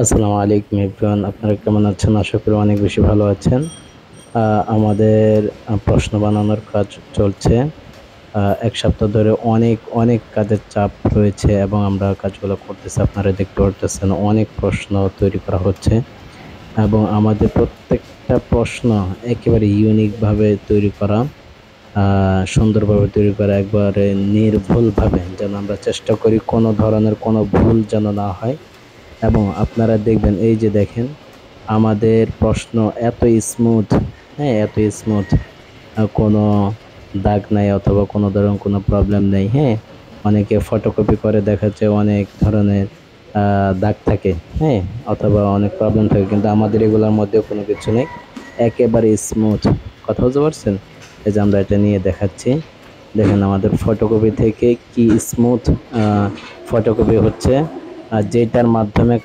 আসসালামু আলাইকুম এভরিওয়ান, আপনারা কেমন আছেন? আশা করি অনেক বেশি ভালো আছেন। আমাদের প্রশ্ন বানানোর কাজ চলছে। ১ সপ্তাহ ধরে অনেক, অনেক কাজের চাপ রয়েছে এবং আমরা কাজগুলো করতেছি। আপনারা দেখতে পারতেছেন অনেক প্রশ্ন তৈরি করা হচ্ছে এবং আমাদের প্রত্যেকটা প্রশ্ন একেবারে ইউনিক ভাবে তৈরি করা, সুন্দরভাবে তৈরি করা, একবারে নির্ভুলভাবে যেন আমরা চেষ্টা করি কোনো ধরনের কোনো ভুল যেন না হয়। এবং আপনারা দেখবেন, এই যে দেখেন আমাদের প্রশ্ন এত স্মুথ, হ্যাঁ, এত স্মুথ, কোনো দাগ নাই অথবা কোনো ধরনের কোনো প্রবলেম নেই, হ্যাঁ। অনেকে ফটোকপি করে দেখাচ্ছে অনেক ধরনের দাগ থাকে, হ্যাঁ, অথবা অনেক প্রবলেম থাকে, কিন্তু আমাদের এগুলোর মধ্যে কোনো কিছু নেই, একেবারে স্মুথ। কথা বুঝতে পারছেন? এই যে আমরা এটা নিয়ে দেখাচ্ছি, দেখেন আমাদের ফটোকপি থেকে কি স্মুথ ফটোকপি হচ্ছে, যেটার মাধ্যমে